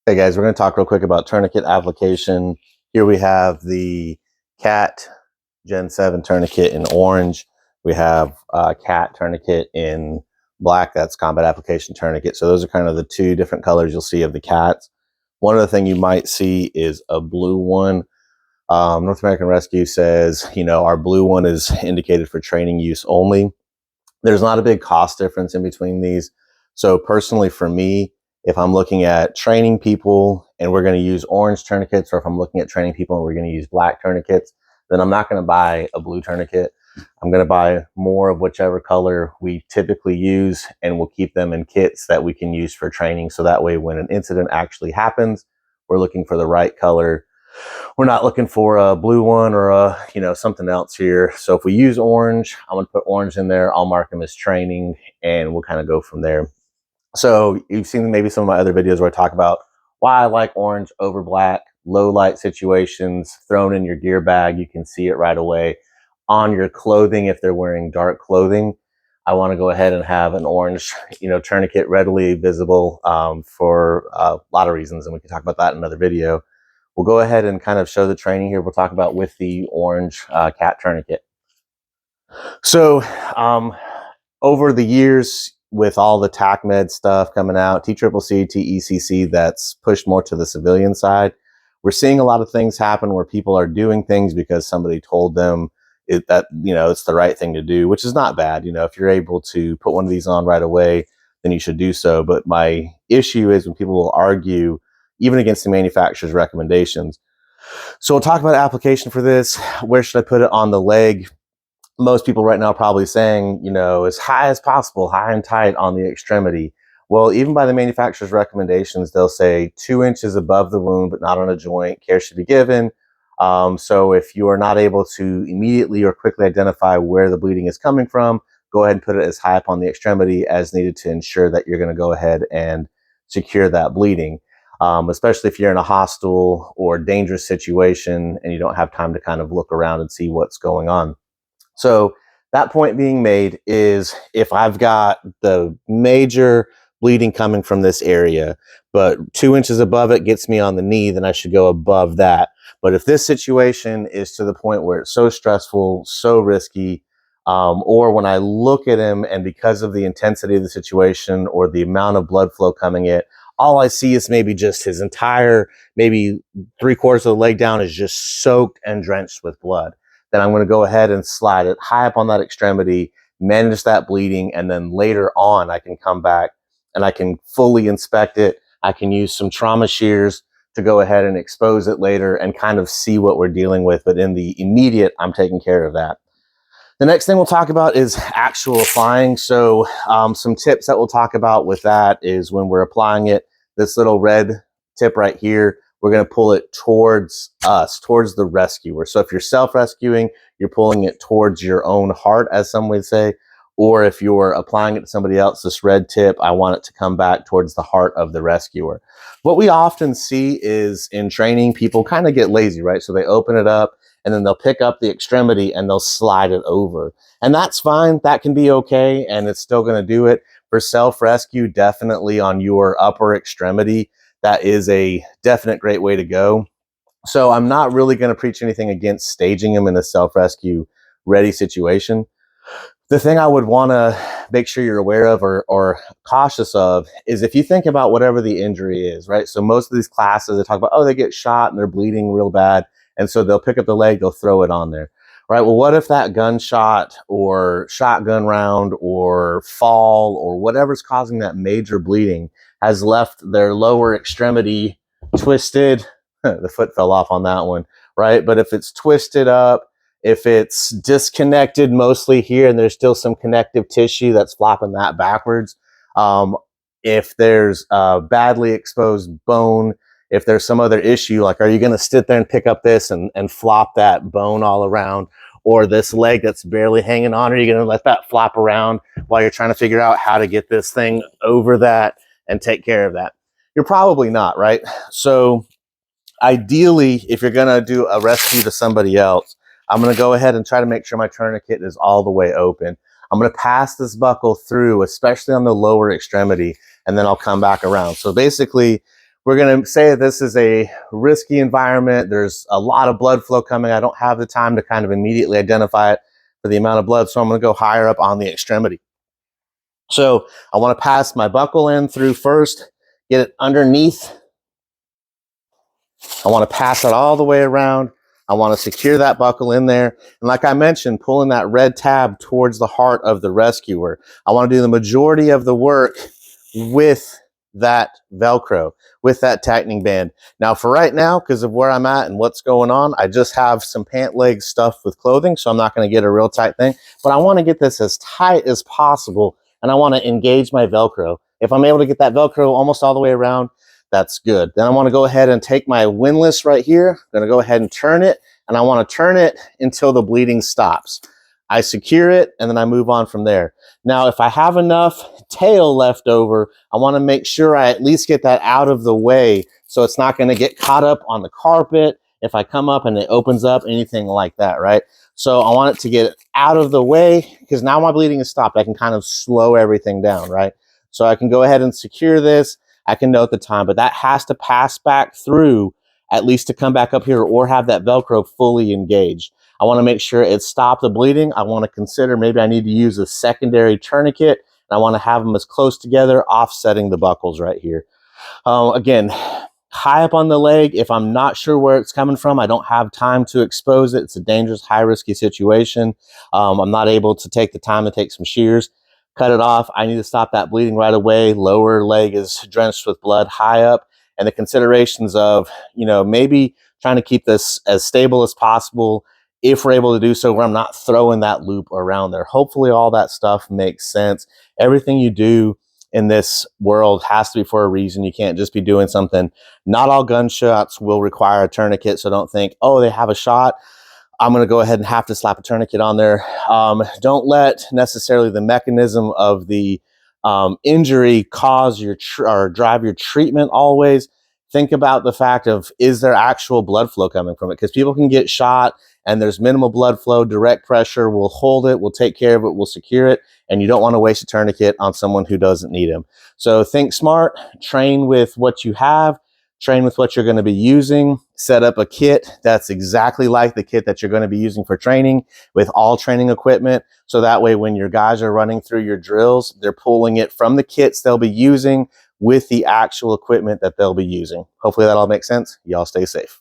Hey guys, we're going to talk real quick about tourniquet application. Here we have the CAT Gen 7 tourniquet in orange. We have CAT tourniquet in black. That's combat application tourniquet. So those are kind of the two different colors you'll see of the CATs. One other thing you might see is a blue one. North American Rescue says, our blue one is indicated for training use only. There's not a big cost difference in between these. So personally for me, if I'm looking at training people and we're going to use orange tourniquets, or if I'm looking at training people and we're going to use black tourniquets, then I'm not going to buy a blue tourniquet. I'm going to buy more of whichever color we typically use, and we'll keep them in kits that we can use for training. So that way, when an incident actually happens, we're looking for the right color. We're not looking for a blue one or something else here. So if we use orange, I'm going to put orange in there. I'll mark them as training, and we'll kind of go from there. So you've seen maybe some of my other videos where I talk about why I like orange over black, low light situations, thrown in your gear bag. You can see it right away on your clothing. If they're wearing dark clothing, I want to go ahead and have an orange, tourniquet readily visible for a lot of reasons. And we can talk about that in another video. We'll go ahead and kind of show the training here. We'll talk about with the orange CAT tourniquet. So over the years, with all the TACMED stuff coming out, TCCC, TECC, that's pushed more to the civilian side, we're seeing a lot of things happen where people are doing things because somebody told them that it's the right thing to do, which is not bad. If you're able to put one of these on right away, then you should do so. But my issue is when people will argue even against the manufacturer's recommendations. So we'll talk about application for this. Where should I put it on the leg? Most people right now are probably saying, as high as possible, high and tight on the extremity. Well, even by the manufacturer's recommendations, they'll say 2 inches above the wound, but not on a joint. Care should be given. So if you are not able to immediately or quickly identify where the bleeding is coming from, go ahead and put it as high up on the extremity as needed to ensure that you're going to go ahead and secure that bleeding. Especially if you're in a hostile or dangerous situation and you don't have time to kind of look around and see what's going on. So that point being made is, if I've got the major bleeding coming from this area, but 2 inches above it gets me on the knee, then I should go above that. But if this situation is to the point where it's so stressful, so risky, or when I look at him and because of the intensity of the situation or the amount of blood flow coming in, all I see is maybe just his entire, maybe 3/4 of the leg down is just soaked and drenched with blood. Then I'm going to go ahead and slide it high up on that extremity, manage that bleeding, and then later on I can come back and I can fully inspect it. I can use some trauma shears to go ahead and expose it later and kind of see what we're dealing with. But in the immediate, I'm taking care of that. The next thing we'll talk about is actual applying. So some tips that we'll talk about with that is when we're applying it, this little red tip right here, we're going to pull it towards us, towards the rescuer. So if you're self-rescuing, you're pulling it towards your own heart, as some would say. Or if you're applying it to somebody else, this red tip, I want it to come back towards the heart of the rescuer. What we often see is in training, people kind of get lazy, right? So they open it up and then they'll pick up the extremity and they'll slide it over. And that's fine. That can be okay. And it's still going to do it. For self-rescue, definitely on your upper extremity, that is a definite great way to go. So I'm not really going to preach anything against staging them in a self-rescue ready situation. The thing I would want to make sure you're aware of or cautious of is if you think about whatever the injury is, right? So most of these classes, they talk about, oh, they get shot and they're bleeding real bad. And so they'll pick up the leg, they'll throw it on there, right? Well, what if that gunshot or shotgun round or fall or whatever's causing that major bleeding has left their lower extremity twisted? The foot fell off on that one, right? But if it's twisted up, if it's disconnected mostly here and there's still some connective tissue that's flopping that backwards, if there's a badly exposed bone, if there's some other issue, like are you going to sit there and pick up this and flop that bone all around? Or this leg that's barely hanging on, are you going to let that flop around while you're trying to figure out how to get this thing over that and take care of that? You're probably not, right? So ideally, if you're going to do a rescue to somebody else, I'm going to go ahead and try to make sure my tourniquet is all the way open. I'm going to pass this buckle through, especially on the lower extremity, and then I'll come back around. So basically, We're going to say that this is a risky environment. There's a lot of blood flow coming. I don't have the time to kind of immediately identify it for the amount of blood, so I'm going to go higher up on the extremity. So I want to pass my buckle in through first, get it underneath. I want to pass it all the way around. I want to secure that buckle in there. And like I mentioned, pulling that red tab towards the heart of the rescuer. I want to do the majority of the work with that Velcro, with that tightening band. Now for right now, because of where I'm at and what's going on, I just have some pant leg stuffed with clothing, so I'm not going to get a real tight thing, but I want to get this as tight as possible, and I want to engage my Velcro. If I'm able to get that Velcro almost all the way around, that's good. Then I want to go ahead and take my windlass right here. I'm going to go ahead and turn it, and I want to turn it until the bleeding stops. I secure it, and then I move on from there. Now, if I have enough tail left over, I want to make sure I at least get that out of the way so it's not going to get caught up on the carpet if I come up and it opens up, anything like that, right? So I want it to get out of the way because now my bleeding is stopped. I can kind of slow everything down, right? So I can go ahead and secure this. I can note the time, but that has to pass back through at least to come back up here or have that Velcro fully engaged. I want to make sure it stopped the bleeding. I want to consider maybe I need to use a secondary tourniquet, and I want to have them as close together, offsetting the buckles right here. Again, high up on the leg, if I'm not sure where it's coming from, I don't have time to expose it. It's a dangerous, high risky situation. I'm not able to take the time to take some shears, cut it off. I need to stop that bleeding right away. Lower leg is drenched with blood, high up. And the considerations of, maybe trying to keep this as stable as possible if we're able to do so where I'm not throwing that loop around there. Hopefully all that stuff makes sense. Everything you do in this world has to be for a reason. You can't just be doing something. Not all gunshots will require a tourniquet, so don't think, oh, they have a shot, I'm going to go ahead and have to slap a tourniquet on there. Don't let necessarily the mechanism of the injury cause your or drive your treatment always. Think about the fact of, is there actual blood flow coming from it? Because people can get shot and there's minimal blood flow. Direct pressure will hold it, will take care of it, will secure it, and you don't want to waste a tourniquet on someone who doesn't need them. So think smart, train with what you have, train with what you're going to be using, set up a kit that's exactly like the kit that you're going to be using for training with all training equipment. So that way, when your guys are running through your drills, they're pulling it from the kits they'll be using with the actual equipment that they'll be using. Hopefully that all makes sense. Y'all stay safe.